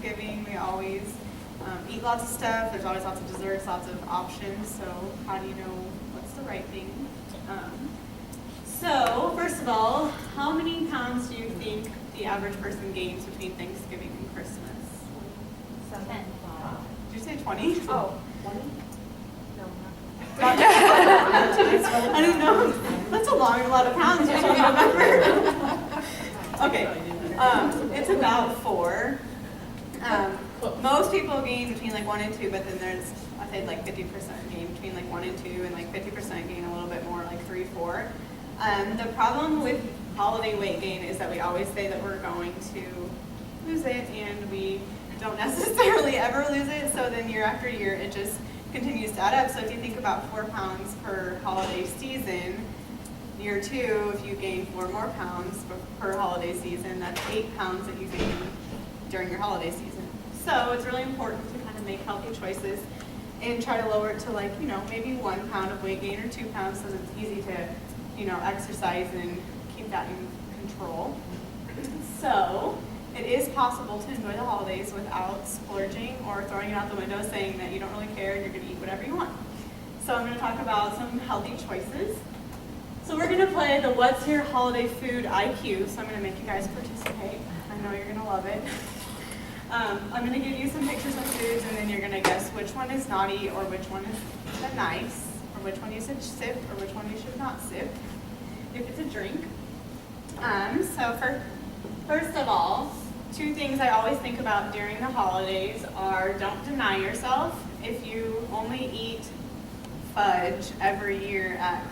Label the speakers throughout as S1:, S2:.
S1: Thanksgiving, we always eat lots of stuff. There's always lots of desserts, lots of options. So how do you know what's the right thing? So first of all, how many pounds do you think the average person gains between Thanksgiving and Christmas?
S2: 7.
S1: Did you say 20?
S2: Oh, 20? No,
S1: I didn't know. That's a lot of pounds. You should remember. Okay, it's about 4. Most people gain between like 1 and 2, but then there's, I say like 50% gain between like 1 and 2, and like 50% gain a little bit more, like 3, 4. The problem with holiday weight gain is that we always say that we're going to lose it, and we don't necessarily ever lose it. So then year after year, it just continues to add up. So if you think about 4 pounds per holiday season, year 2, if you gain 4 more pounds per holiday season, that's 8 pounds that you gain during your holiday season. So it's really important to kind of make healthy choices and try to lower it to like, maybe 1 pound of weight gain or 2 pounds, so it's easy to, exercise and keep that in control. So it is possible to enjoy the holidays without splurging or throwing it out the window saying that you don't really care and you're going to eat whatever you want. So I'm going to talk about some healthy choices. So we're going to play the What's Your Holiday Food IQ. So I'm going to make you guys participate. I know you're going to love it. I'm going to give you some pictures of foods, and then you're going to guess which one is naughty or which one is nice, or which one you should sip or which one you should not sip if it's a drink. So first of all, 2 things I always think about during the holidays are don't deny yourself. If you only eat fudge every year at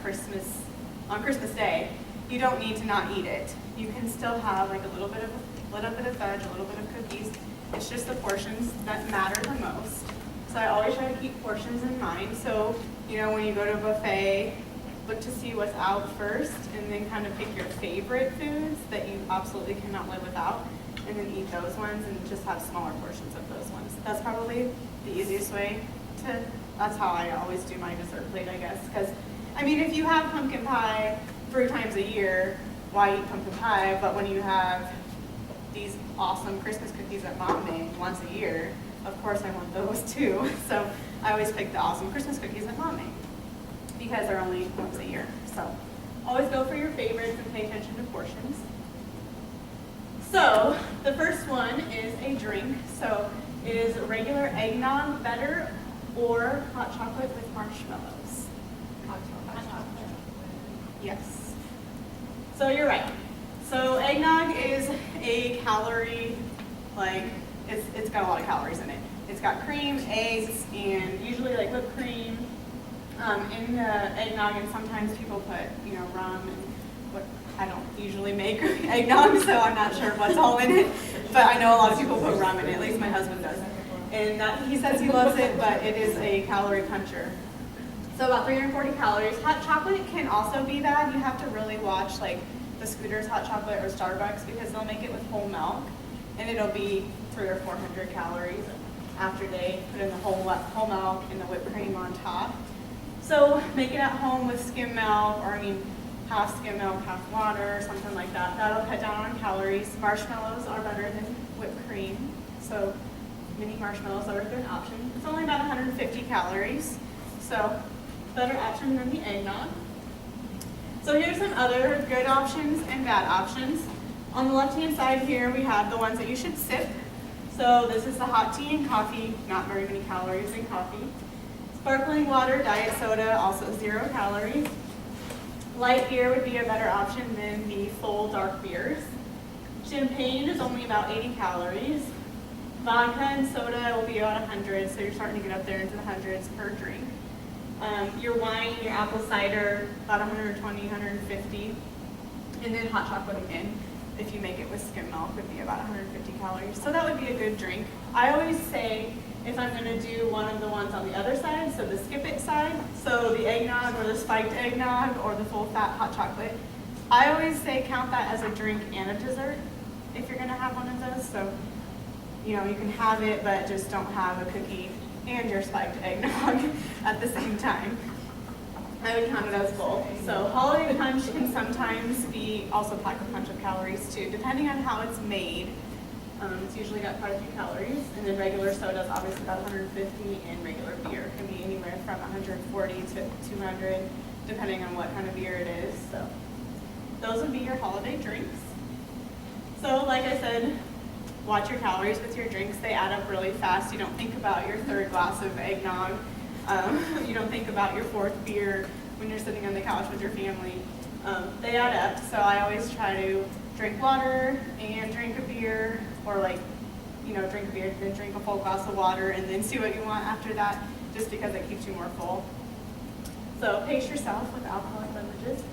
S1: on Christmas Day, you don't need to not eat it. You can still have like a little bit of fudge, a little bit of cookies. It's just the portions that matter the most. So I always try to keep portions in mind. So, when you go to a buffet, look to see what's out first, and then kind of pick your favorite foods that you absolutely cannot live without, and then eat those ones and just have smaller portions of those ones. That's probably the easiest way that's how I always do my dessert plate, I guess. Because, if you have pumpkin pie 3 times a year, why eat pumpkin pie? But when you have these awesome Christmas cookies that Mom made once a year, of course I want those too. So I always pick the awesome Christmas cookies that Mom made because they're only once a year. So always go for your favorites and pay attention to portions. So the first one is a drink. So is regular eggnog better or hot chocolate with marshmallows?
S2: Hot chocolate.
S1: Yes. So you're right. So eggnog is a calorie, it's got a lot of calories in it. It's got cream, eggs, and usually like whipped cream in the eggnog, and sometimes people put, rum and I don't usually make eggnog, so I'm not sure what's all in it, but I know a lot of people put rum in it, at least my husband does. And he says he loves it, but it is a calorie puncher. So about 340 calories. Hot chocolate can also be bad. You have to really watch the Scooter's hot chocolate or Starbucks, because they'll make it with whole milk, and it'll be 300 or 400 calories after they put in the whole milk and the whipped cream on top. So make it at home with skim milk, or half skim milk, half water, something like that. That'll cut down on calories. Marshmallows are better than whipped cream, so mini marshmallows are a good option. It's only about 150 calories, so better option than the eggnog. So here's some other good options and bad options. On the left-hand side here, we have the ones that you should sip. So this is the hot tea and coffee, not very many calories in coffee. Sparkling water, diet soda, also 0 calories. Light beer would be a better option than the full dark beers. Champagne is only about 80 calories. Vodka and soda will be about 100, so you're starting to get up there into the hundreds per drink. Your wine, your apple cider, about 120, 150. And then hot chocolate again, if you make it with skim milk, would be about 150 calories. So that would be a good drink. I always say, if I'm going to do one of the ones on the other side, so the skip it side, so the eggnog or the spiked eggnog or the full fat hot chocolate, I always say count that as a drink and a dessert if you're going to have one of those. So, you can have it, but just don't have a cookie and your spiked eggnog at the same time. I would count it as both. So holiday punch can sometimes be also pack a punch of calories too, depending on how it's made. It's usually got quite a few calories, and then regular soda is obviously about 150, and regular beer can be anywhere from 140 to 200, depending on what kind of beer it is. So those would be your holiday drinks. So like I said, watch your calories with your drinks. They add up really fast. You don't think about your third glass of eggnog. You don't think about your fourth beer when you're sitting on the couch with your family. They add up, so I always try to drink water and drink a beer, or drink a beer, then drink a full glass of water, and then see what you want after that, just because it keeps you more full. So pace yourself with alcoholic beverages.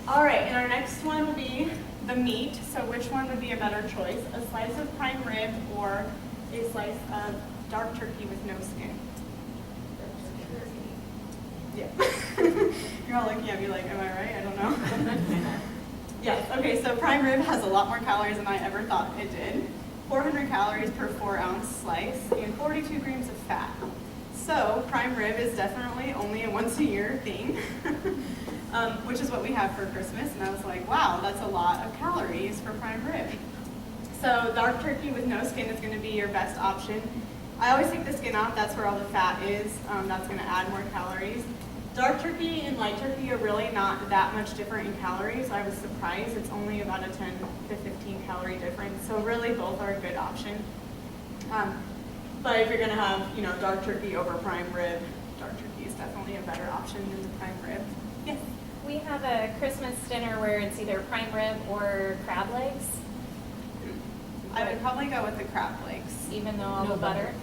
S1: All right, and our next one will be the meat. So which one would be a better choice? A slice of prime rib or a slice of dark turkey with no skin? Yeah. You're all looking at me like, am I right? I don't know. Yes, okay, so prime rib has a lot more calories than I ever thought it did. 400 calories per 4-ounce slice and 42 grams of fat. So prime rib is definitely only a once-a-year thing, which is what we have for Christmas. And I was like, wow, that's a lot of calories for prime rib. So dark turkey with no skin is going to be your best option. I always take the skin off. That's where all the fat is. That's going to add more calories. Dark turkey and light turkey are really not that much different in calories. I was surprised. It's only about a 10 to 15 calorie difference. So really both are a good option. But if you're going to have, dark turkey over prime rib, dark turkey is definitely a better option than the prime rib. Yes?
S3: We have a Christmas dinner where it's either prime rib or crab legs.
S1: I would probably go with the crab legs.
S3: Even though all the butter?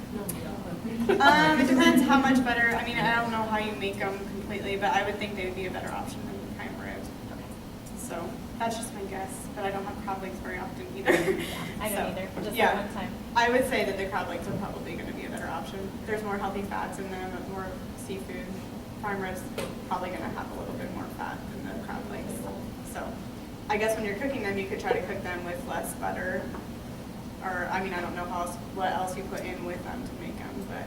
S1: It depends how much butter. I mean, I don't know how you make them completely, but I would think they would be a better option than the prime rib. So that's just my guess, but I don't have crab legs very often either.
S3: I don't either, just
S1: yeah,
S3: that one time.
S1: I would say that the crab legs are probably going to be a better option. There's more healthy fats in them, more seafood. Prime ribs probably going to have a little bit more fat than the crab legs. So I guess when you're cooking them, you could try to cook them with less butter. Or, I mean, I don't know what else you put in with them to make them, but.
S3: I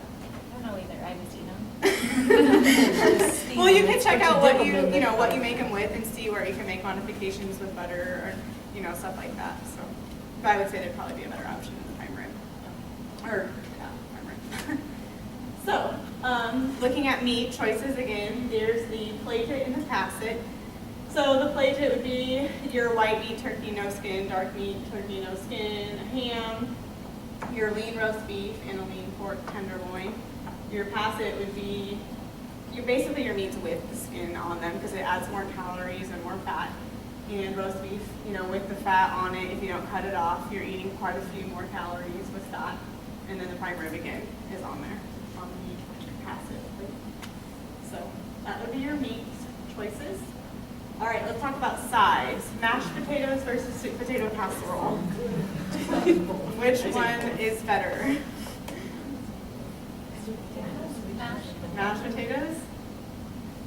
S3: don't know either. I just eat them.
S1: Well, you can check out what you make them with and see where you can make modifications with butter or, stuff like that. So, but I would say they'd probably be a better option than the prime rib. Or, yeah, prime rib. So, looking at meat choices again, there's the plated and the passet. So the plated would be your white meat, turkey, no skin, dark meat, turkey, no skin, ham, your lean roast beef, and a lean pork tenderloin. Your passet would be basically your meats with the skin on them because it adds more calories and more fat. And roast beef, with the fat on it, if you don't cut it off, you're eating quite a few more calories with that. And then the prime rib again is on there, on the passet. So that would be your meat choices. All right, let's talk about sides. Mashed potatoes versus sweet potato casserole. Which one is better? Mashed potatoes? Is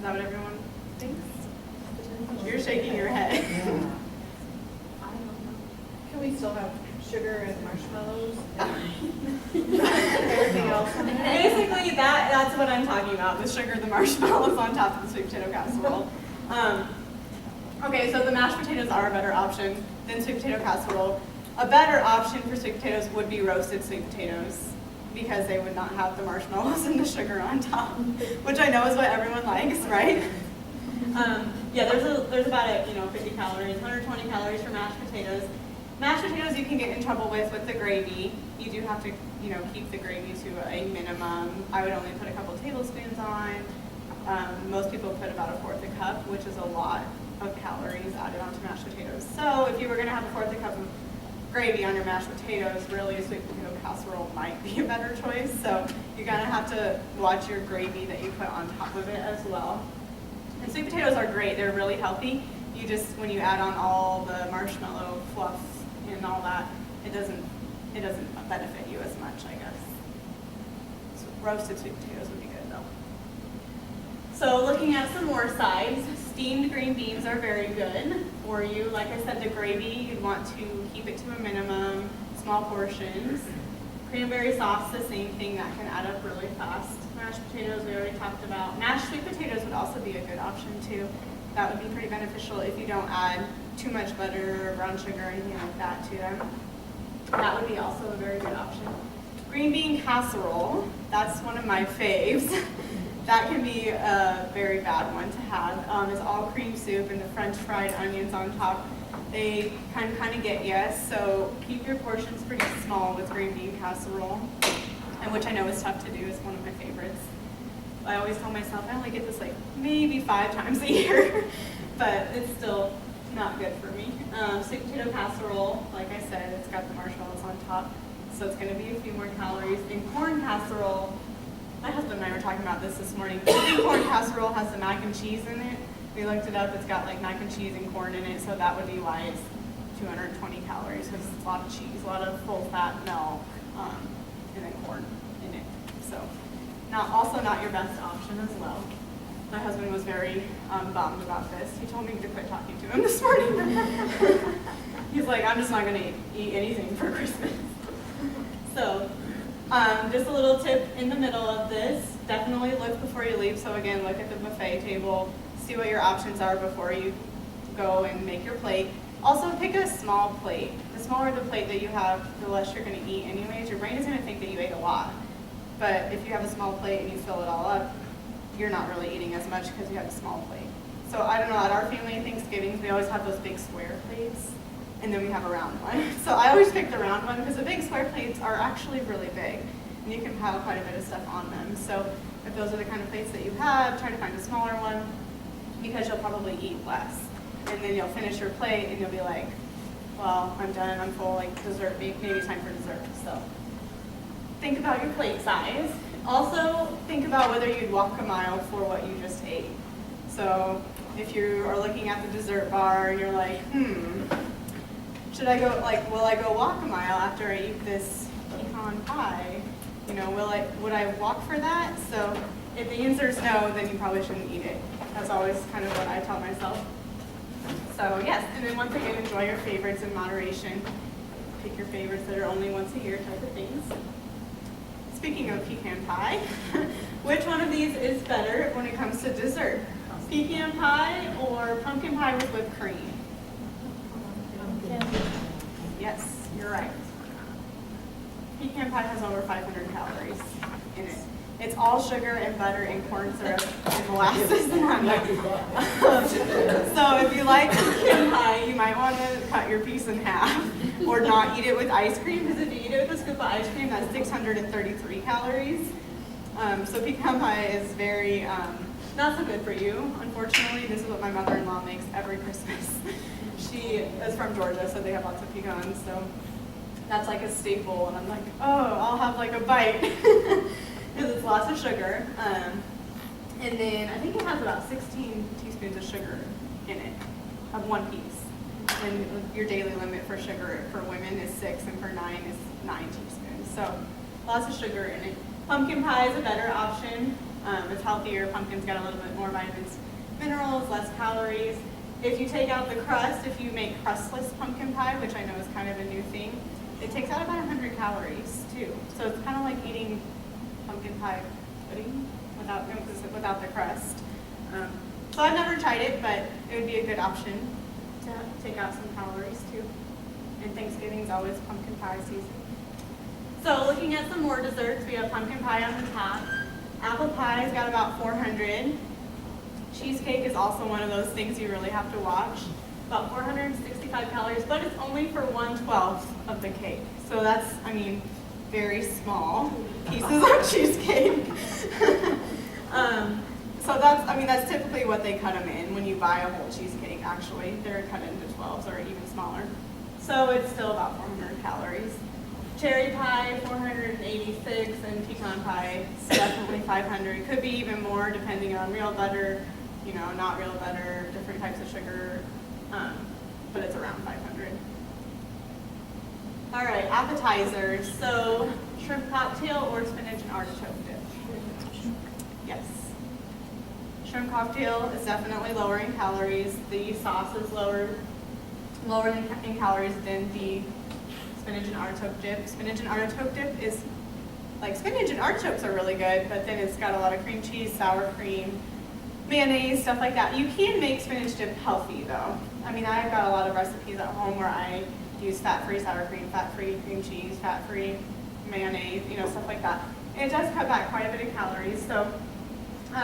S1: that what everyone thinks? You're shaking your head.
S2: Can we still have sugar and marshmallows? Everything else?
S1: Basically, that's what I'm talking about, the sugar, the marshmallows on top of the sweet potato casserole. Okay, so the mashed potatoes are a better option than sweet potato casserole. A better option for sweet potatoes would be roasted sweet potatoes because they would not have the marshmallows and the sugar on top, which I know is what everyone likes, right? Yeah, there's about 50 calories, 120 calories for mashed potatoes. Mashed potatoes you can get in trouble with the gravy. You do have to, keep the gravy to a minimum. I would only put a couple tablespoons on. Most people put about 1/4 a cup, which is a lot of calories added onto mashed potatoes. So if you were going to have 1/4 a cup of gravy on your mashed potatoes, really a sweet potato casserole might be a better choice. So you're going to have to watch your gravy that you put on top of it as well. And sweet potatoes are great. They're really healthy. You just, when you add on all the marshmallow fluff and all that, it doesn't benefit you as much, I guess. So roasted sweet potatoes would be good though. So looking at some more sides, steamed green beans are very good for you. Like I said, the gravy, you'd want to keep it to a minimum, small portions. Cranberry sauce, the same thing, that can add up really fast. Mashed potatoes, we already talked about. Mashed sweet potatoes would also be a good option too. That would be pretty beneficial if you don't add too much butter or brown sugar or anything like that to them. That would be also a very good option. Green bean casserole, that's one of my faves. That can be a very bad one to have. It's all cream soup and the French fried onions on top. They kind of get you, so keep your portions pretty small with green bean casserole, and which I know is tough to do. It's one of my favorites. I always tell myself I only get this like maybe 5 times a year, but it's still not good for me. Sweet potato casserole, like I said, it's got the marshmallows on top, so it's going to be a few more calories. And corn casserole, my husband and I were talking about this morning. Corn casserole has the mac and cheese in it. We looked it up, it's got like mac and cheese and corn in it, so that would be why it's 220 calories, because it's a lot of cheese, a lot of full fat milk, and then corn in it. So also not your best option as well. My husband was very bummed about this. He told me to quit talking to him this morning. He's like, I'm just not going to eat anything for Christmas. So just a little tip in the middle of this, definitely look before you leave. So again, look at the buffet table, see what your options are before you go and make your plate. Also pick a small plate. The smaller the plate that you have, the less you're going to eat anyways. Your brain is going to think that you ate a lot. But if you have a small plate and you fill it all up, you're not really eating as much because you have a small plate. So I don't know, at our family Thanksgivings, we always have those big square plates, and then we have a round one. So I always pick the round one because the big square plates are actually really big, and you can pile quite a bit of stuff on them. So if those are the kind of plates that you have, try to find a smaller one because you'll probably eat less. And then you'll finish your plate and you'll be like, well, I'm done, I'm full, like dessert, maybe time for dessert. So think about your plate size. Also, think about whether you'd walk a mile for what you just ate. So if you are looking at the dessert bar and you're like, should I go, like, will I go walk a mile after I eat this pecan pie? You know, would I walk for that? So if the answer is no, then you probably shouldn't eat it. That's always kind of what I tell myself. So yes, and then once again, enjoy your favorites in moderation. Pick your favorites that are only once a year type of things. Speaking of pecan pie, which one of these is better when it comes to dessert? Pecan pie or pumpkin pie with whipped cream?
S3: Pumpkin.
S1: Yes, you're right. Pecan pie has over 500 calories in it. It's all sugar and butter and corn syrup and molasses and honey. So if you like pecan pie, you might want to cut your piece in half or not eat it with ice cream, because if you eat it with a scoop of ice cream, that's 633 calories. So pecan pie is very not so good for you. Unfortunately, this is what my mother-in-law makes every Christmas. She is from Georgia, so they have lots of pecans, so that's like a staple, and I'm like, oh, I'll have like a bite. Because it's lots of sugar. And then I think it has about 16 teaspoons of sugar in it, of one piece. And your daily limit for sugar for women is 6, and for 9 is 9 teaspoons. So lots of sugar in it. Pumpkin pie is a better option. It's healthier. Pumpkin's got a little bit more vitamins, minerals, less calories. If you take out the crust, if you make crustless pumpkin pie, which I know is kind of a new thing, it takes out about 100 calories too. So it's kind of like eating pumpkin pie pudding without the crust. So I've never tried it, but it would be a good option to take out some calories too. And Thanksgiving is always pumpkin pie season. So looking at some more desserts, we have pumpkin pie on the top. Apple pie's got about 400. Cheesecake is also one of those things you really have to watch. About 465 calories, but it's only for 1/12 of the cake. So that's, I mean, very small pieces of cheesecake. So that's typically what they cut them in when you buy a whole cheesecake. Actually, they're cut into 12s or even smaller. So it's still about 400 calories. Cherry pie, 486, and pecan pie, definitely 500. Could be even more depending on real butter, not real butter, different types of sugar, but it's around 500. All right, appetizers. So shrimp cocktail or spinach and artichoke dip? Yes. Shrimp cocktail is definitely lower in calories. The sauce is lower in calories than the spinach and artichoke dip. Spinach and artichoke dip is, like, spinach and artichokes are really good, but then it's got a lot of cream cheese, sour cream, mayonnaise, stuff like that. You can make spinach dip healthy though. I mean, I've got a lot of recipes at home where I use fat-free sour cream, fat-free cream cheese, fat-free mayonnaise, stuff like that. It does cut back quite a bit of calories, so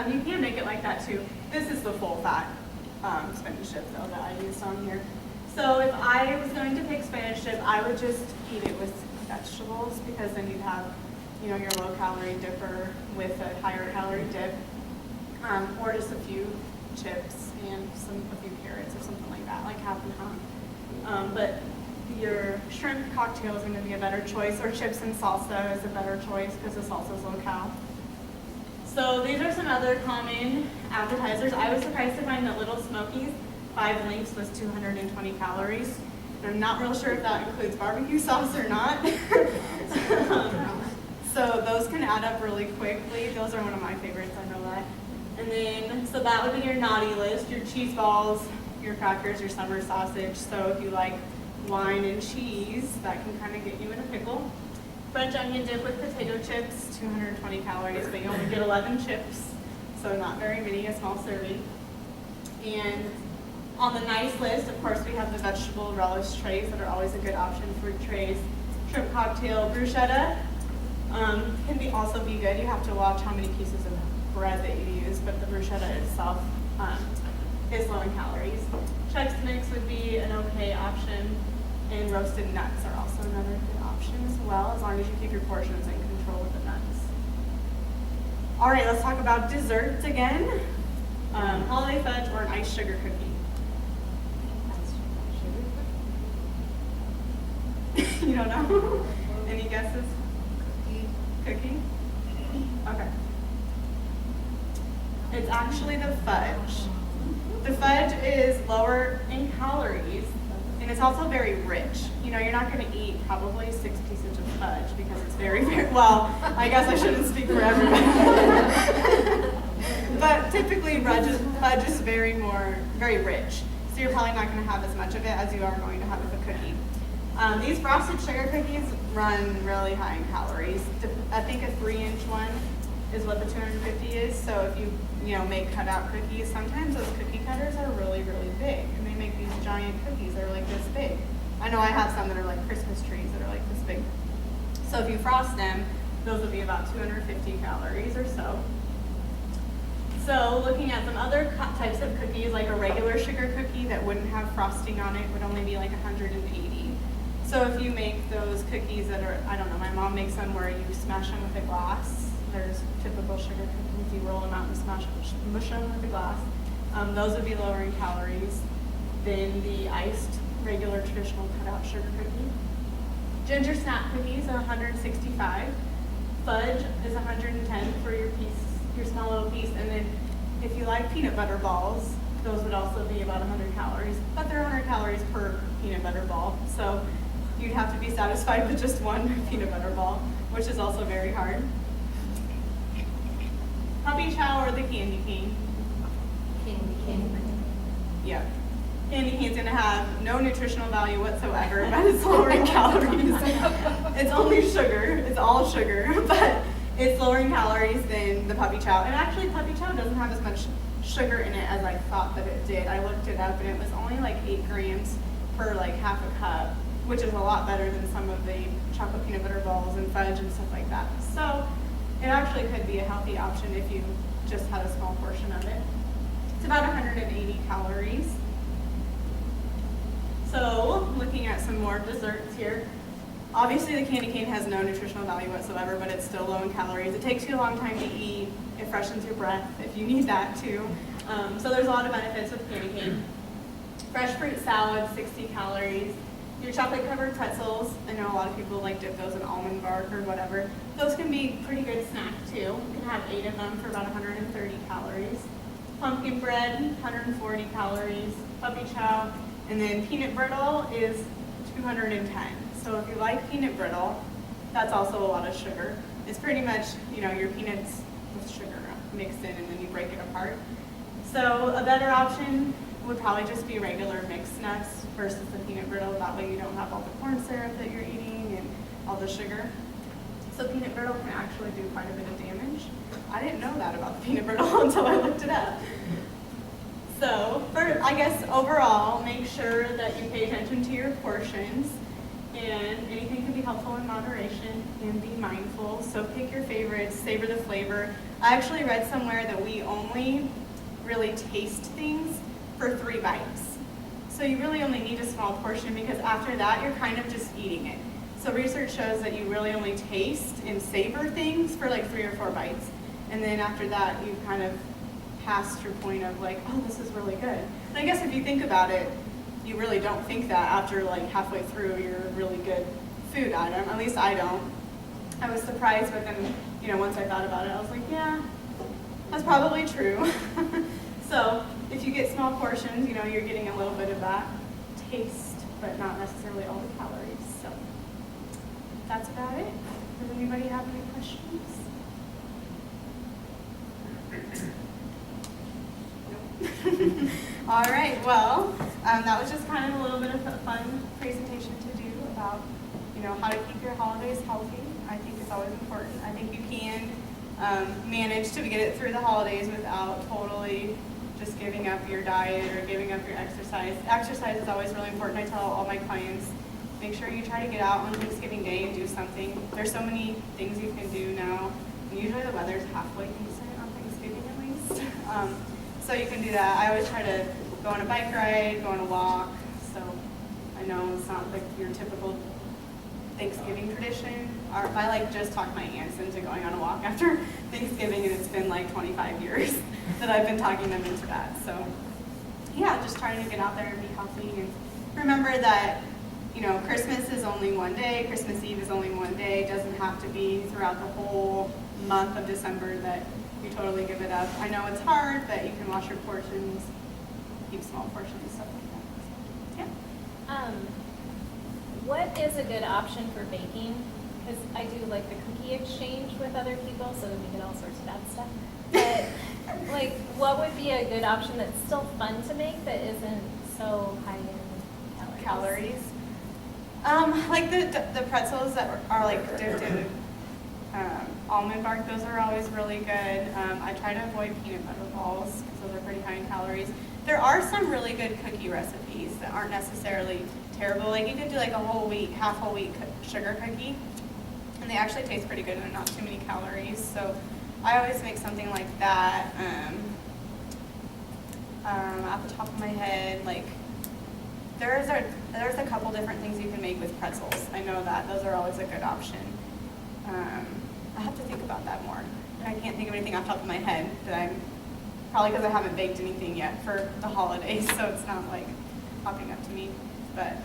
S1: you can make it like that too. This is the full fat spinach dip though that I used on here. So if I was going to pick spinach dip, I would just eat it with vegetables because then you'd have, your low calorie dipper with a higher calorie dip, or just a few chips and a few carrots or something like that, like half and half. But your shrimp cocktail is going to be a better choice, or chips and salsa is a better choice because the salsa is low cal. So these are some other common appetizers. I was surprised to find that Little Smokies 5 links was 220 calories. And I'm not real sure if that includes barbecue sauce or not. So those can add up really quickly. Those are one of my favorites, I know that. And then, so that would be your naughty list, your cheese balls, your crackers, your summer sausage. So if you like wine and cheese, that can kind of get you in a pickle. French onion dip with potato chips, 220 calories, but you only get 11 chips, so not very many, a small serving. And on the nice list, of course, we have the vegetable relish trays that are always a good option. Fruit trays, shrimp cocktail, bruschetta can also be good. You have to watch how many pieces of bread that you use, but the bruschetta itself is low in calories. Chex Mix would be an okay option, and roasted nuts are also another good option as well, as long as you keep your portions in control with the nuts. All right, let's talk about desserts again. Holiday fudge or an iced sugar cookie. You don't know? Any guesses? Cookie? Okay. It's actually the fudge. The fudge is lower in calories, and it's also very rich. You're not going to eat probably 6 pieces of fudge because it's very, very, well, I guess I shouldn't speak for everybody. But typically fudge is very rich. So you're probably not going to have as much of it as you are going to have with a cookie. These frosted sugar cookies run really high in calories. I think a 3-inch one is what the 250 is. So if you make cutout cookies, sometimes those cookie cutters are really, really big, and they make these giant cookies that are like this big. I know I have some that are like Christmas trees that are like this big. So if you frost them, those would be about 250 calories or so. So looking at some other types of cookies, like a regular sugar cookie that wouldn't have frosting on it would only be like 180. So if you make those cookies that are, I don't know, my mom makes them where you smash them with a glass. There's typical sugar cookies, you roll them out and mush them with a glass. Those would be lower in calories than the iced, regular, traditional cutout sugar cookie. Ginger snap cookies are 165. Fudge is 110 for your small little piece. And then if you like peanut butter balls, those would also be about 100 calories, but they're 100 calories per peanut butter ball. So you'd have to be satisfied with just one peanut butter ball, which is also very hard. Puppy chow or the candy cane?
S2: Candy cane.
S1: Yeah. Candy cane's gonna have no nutritional value whatsoever, but it's lower in calories. It's only sugar, it's all sugar, but it's lower in calories than the puppy chow. And actually puppy chow doesn't have as much sugar in it as I thought that it did. I looked it up and it was only like 8 grams per like half a cup, which is a lot better than some of the chocolate peanut butter balls and fudge and stuff like that. So it actually could be a healthy option if you just had a small portion of it. It's about 180 calories. So looking at some more desserts here. Obviously the candy cane has no nutritional value whatsoever, but it's still low in calories. It takes you a long time to eat. It freshens your breath if you need that too. So there's a lot of benefits with candy cane. Fresh fruit salad, 60 calories. Your chocolate covered pretzels, I know a lot of people like dip those in almond bark or whatever. Those can be a pretty good snack too. You can have 8 of them for about 130 calories. Pumpkin bread, 140 calories. Puppy chow, and then peanut brittle is 210. So if you like peanut brittle, that's also a lot of sugar. It's pretty much, your peanuts with sugar mixed in and then you break it apart. So a better option would probably just be regular mixed nuts versus the peanut brittle. That way you don't have all the corn syrup that you're eating and all the sugar. So peanut brittle can actually do quite a bit of damage. I didn't know that about the peanut brittle until I looked it up. So I guess overall, make sure that you pay attention to your portions. and anything can be helpful in moderation and be mindful. So pick your favorites, savor the flavor. I actually read somewhere that we only really taste things for 3 bites. So you really only need a small portion because after that you're kind of just eating it. So research shows that you really only taste and savor things for like 3 or 4 bites. And then after that you kind of pass your point of like, oh, this is really good. And I guess if you think about it, you really don't think that after like halfway through your really good food item. At least I don't. I was surprised, but then, you know, once I thought about it, I was like, yeah, that's probably true. So if you get small portions, you know, you're getting a little bit of that taste, but not necessarily all the calories. So that's about it. Does anybody have any questions? All right, well, that was just kind of a little bit of a fun presentation to do about, you know, how to keep your holidays healthy. I think it's always important. I think you can manage to get it through the holidays without totally just giving up your diet or giving up your exercise. Exercise is always really important. I tell all my clients, make sure you try to get out on Thanksgiving Day and do something. There's so many things you can do now. Usually the weather's halfway decent on Thanksgiving at least. So you can do that. I always try to go on a bike ride, go on a walk. So I know it's not like your typical Thanksgiving tradition. Or I like just talk my aunts into going on a walk after Thanksgiving, and it's been like 25 years that I've been talking them into that. So yeah, just trying to get out there and be healthy. And remember that, you know, Christmas is only one day. Christmas Eve is only one day. It doesn't have to be throughout the whole month of December that you totally give it up. I know it's hard, but you can wash your portions, keep small portions, stuff like that. So, yeah.
S3: What is a good option for baking? Because I do like the cookie exchange with other people, so we get all sorts of bad stuff. But like, what would be a good option that's still fun to make that isn't so high in calories?
S1: Like the pretzels that are like dipped in almond bark, those are always really good. I try to avoid peanut butter balls because those are pretty high in calories. There are some really good cookie recipes that aren't necessarily terrible. Like you can do like a whole wheat, half whole wheat sugar cookie, and they actually taste pretty good and they're not too many calories. So I always make something like that. Off the top of my head, like there's a couple different things you can make with pretzels. I know that those are always a good option. I have to think about that more. I can't think of anything off the top of my head that I'm, probably because I haven't baked anything yet for the holidays, so it's not like popping up to me. But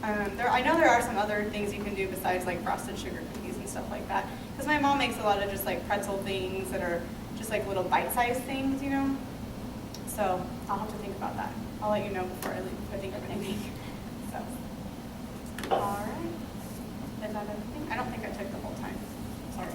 S1: I know there are some other things you can do besides like frosted sugar cookies and stuff like that. Because my mom makes a lot of just like pretzel things that are just like little bite-sized things, you know? So I'll have to think about that. I'll let you know before I leave if I think of anything. So, all right. Is that everything? I don't think I took the whole time. Sorry.